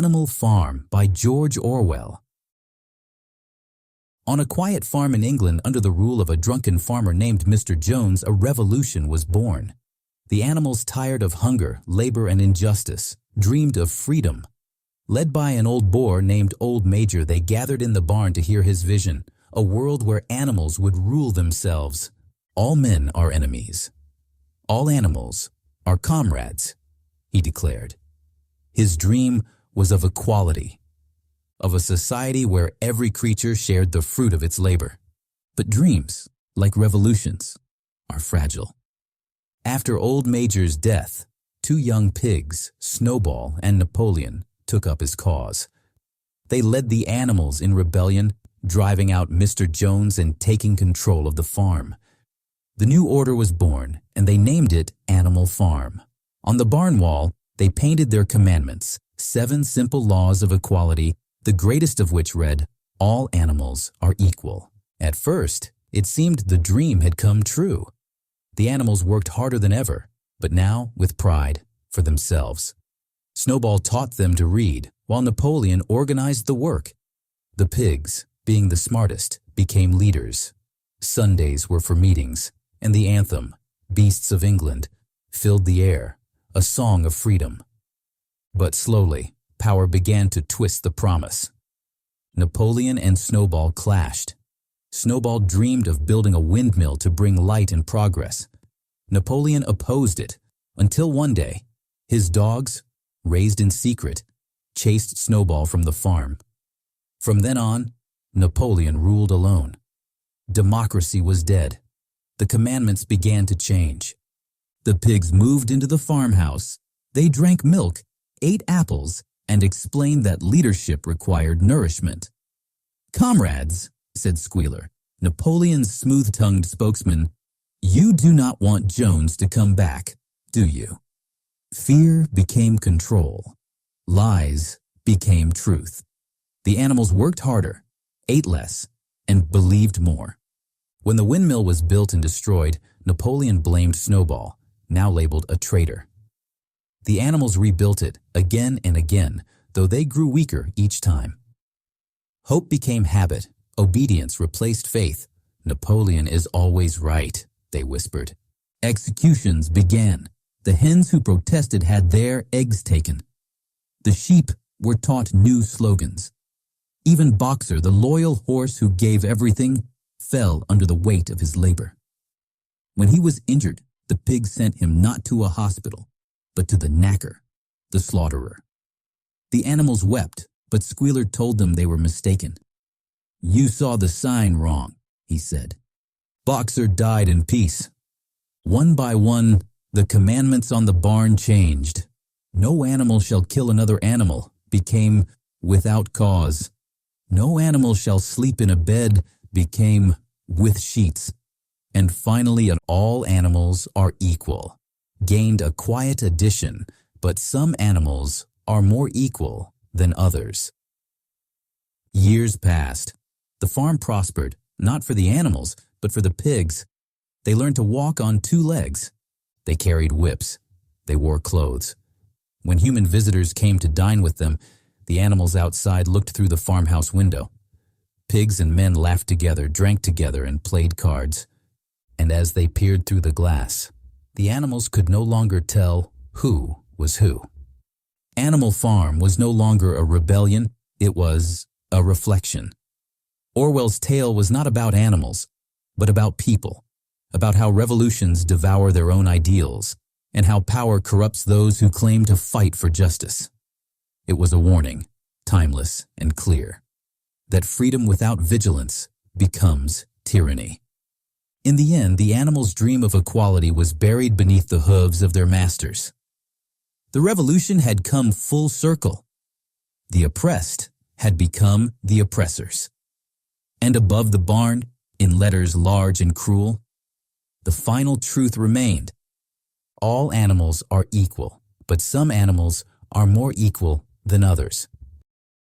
Animal Farm by George Orwell. On a quiet farm in England under the rule of a drunken farmer named Mr. Jones, a revolution was born. The animals, tired of hunger, labor, and injustice, dreamed of freedom. Led by an old boar named Old Major, they gathered in the barn to hear his vision, a world where animals would rule themselves. All men are enemies. All animals are comrades, he declared. His dream was of equality, of a society where every creature shared the fruit of its labor. But dreams, like revolutions, are fragile. After Old Major's death, two young pigs, Snowball and Napoleon, took up his cause. They led the animals in rebellion, driving out Mr. Jones and taking control of the farm. The new order was born, and they named it Animal Farm. On the barn wall, they painted their commandments, 7 simple laws of equality, the greatest of which read, "All animals are equal." At first, it seemed the dream had come true. The animals worked harder than ever, but now with pride for themselves. Snowball taught them to read, while Napoleon organized the work. The pigs, being the smartest, became leaders. Sundays were for meetings, and the anthem, "Beasts of England," filled the air, a song of freedom. But slowly, power began to twist the promise. Napoleon and Snowball clashed. Snowball dreamed of building a windmill to bring light and progress. Napoleon opposed it, until one day, his dogs, raised in secret, chased Snowball from the farm. From then on, Napoleon ruled alone. Democracy was dead. The commandments began to change. The pigs moved into the farmhouse. They drank milk, ate apples, and explained that leadership required nourishment. "Comrades," said Squealer, Napoleon's smooth-tongued spokesman, "you do not want Jones to come back, do you?" Fear became control. Lies became truth. The animals worked harder, ate less, and believed more. When the windmill was built and destroyed, Napoleon blamed Snowball, now labeled a traitor. The animals rebuilt it again and again, though they grew weaker each time. Hope became habit. Obedience replaced faith. "Napoleon is always right," they whispered. Executions began. The hens who protested had their eggs taken. The sheep were taught new slogans. Even Boxer, the loyal horse who gave everything, fell under the weight of his labor. When he was injured, the pigs sent him not to a hospital, but to the knacker, the slaughterer. The animals wept, but Squealer told them they were mistaken. "You saw the sign wrong," he said. Boxer died in peace. One by one, the commandments on the barn changed. "No animal shall kill another animal" became "without cause." "No animal shall sleep in a bed" became "with sheets." And finally, "all animals are equal" gained a quiet addition, but some animals are more equal than others. Years passed. The farm prospered, not for the animals, but for the pigs. They learned to walk on 2 legs. They carried whips. They wore clothes. When human visitors came to dine with them, the animals outside looked through the farmhouse window. Pigs and men laughed together, drank together, and played cards. And as they peered through the glass, the animals could no longer tell who was who. Animal Farm was no longer a rebellion, it was a reflection. Orwell's tale was not about animals, but about people, about how revolutions devour their own ideals, and how power corrupts those who claim to fight for justice. It was a warning, timeless and clear, that freedom without vigilance becomes tyranny. In the end, the animals' dream of equality was buried beneath the hooves of their masters. The revolution had come full circle. The oppressed had become the oppressors. And above the barn, in letters large and cruel, the final truth remained. All animals are equal, but some animals are more equal than others.